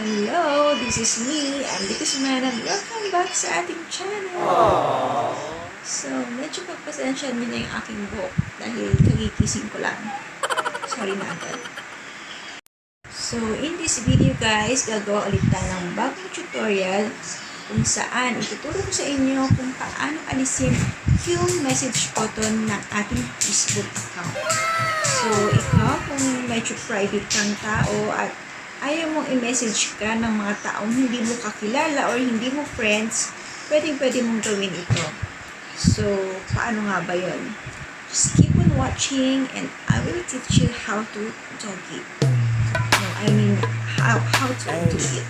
Hello, this is me, Andy Kusman, and welcome back sa ating channel. So, medyo pagpasensya nyo na yung aking buhok dahil kagigising ko lang. Sorry na agad. So, in this video guys, gagawa ulit tayo ng bagong tutorial kung saan ituturo ko sa inyo kung paano alisin yung message button ng ating Facebook account. So, ikaw kung medyo private kang tao at ayaw mong i-message ka ng mga taong hindi mo kakilala or hindi mo friends, pwede mong gawin ito. So, paano nga ba yun? Just keep on watching and I will teach you how to do it. No, I mean, how to do it.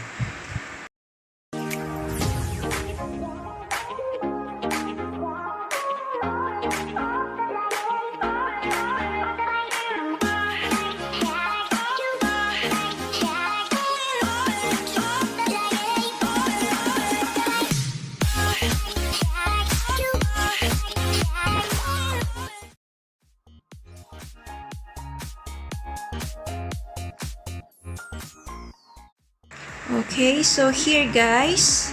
Okay, so here guys,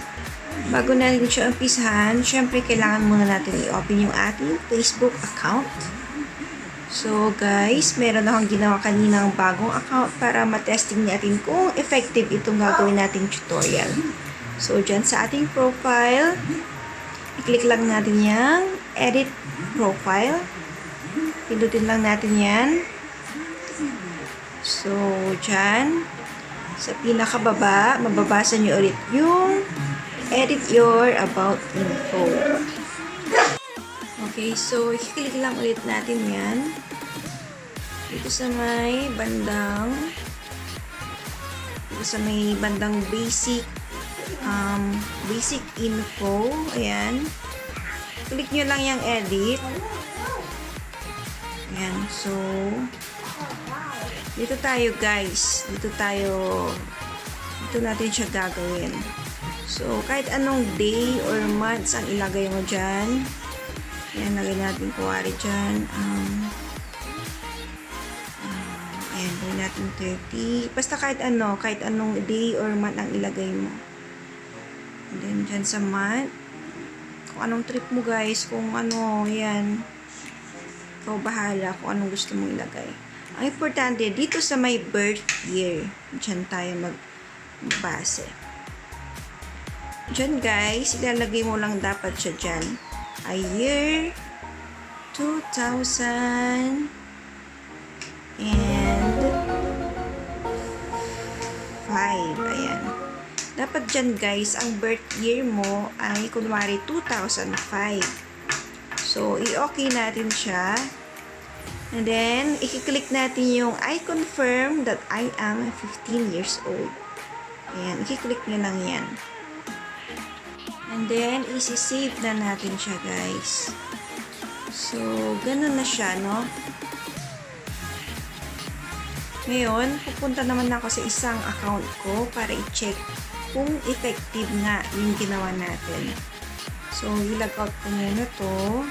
bago natin siya umpisahan, syempre kailangan muna natin i-open yung ating Facebook account. So guys, meron akong ginawa kaninang bagong account para matesting natin kung effective itong gagawin nating tutorial. So dyan sa ating profile, i-click lang natin yung edit profile. Pindutin lang natin yan. So dyan, sa pinakababa, mababasa nyo ulit yung edit your about info. Okay, so i-click lang ulit natin yan. Dito sa may bandang basic info. Ayan. Click nyo lang yung edit. Ayan, so dito tayo guys, dito natin siya gagawin. So, kahit anong day or months ang ilagay mo dyan. Ayan, lagay natin kuwari dyan. Ayan, gawin natin 30. Basta kahit anong day or month ang ilagay mo. And then, dyan sa month, kung anong trip mo guys, kung ano, ayan. Ikaw bahala kung anong gusto mong ilagay. Ang importante, dito sa may birth year, dyan tayo magbase. Dyan guys, ilalagay mo lang dapat siya dyan. A year 2005. Ayan. Dapat dyan guys, ang birth year mo ay kunwari 2005. So, i-okay natin siya. And then, i-click natin yung I confirm that I am 15 years old. Ayan, i-click nyo lang yan. And then, isi-save na natin siya, guys. So, ganun na siya, no? Ngayon, pupunta naman ako sa isang account ko para i-check kung effective nga yung ginawa natin. So, i-log out ko muna to.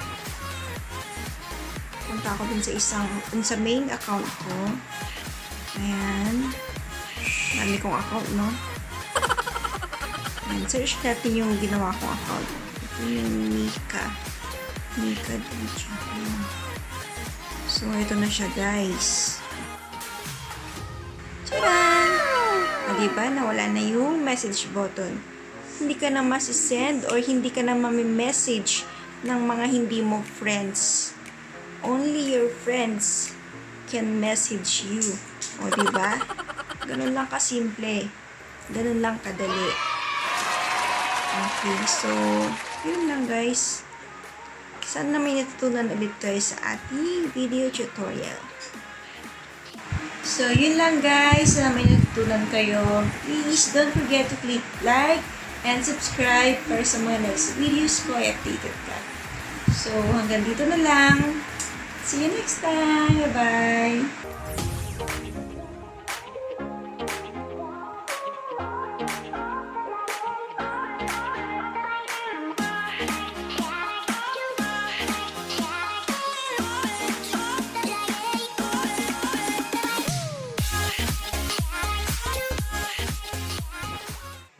Punta ako dun sa main account ko. Ayan. Dami kong account, no? Ayan. Search natin yung ginawa kong account. Ito yung Mika. So, ito na siya, guys. Tcharan! O, diba? Nawala na yung message button. Hindi ka na masisend or hindi ka na mami-message ng mga hindi mo friends. Only your friends can message you. O, diba? Ganun lang kasimple. Ganun lang kadali. Okay, so, yun lang guys. Sana may natutunan ulit kayo sa ating video tutorial. So, yun lang guys. Sana may natutunan kayo. Please don't forget to click like and subscribe para sa mga next videos ko ay updated ka. So, hanggang dito na lang. See you next time. Bye-bye.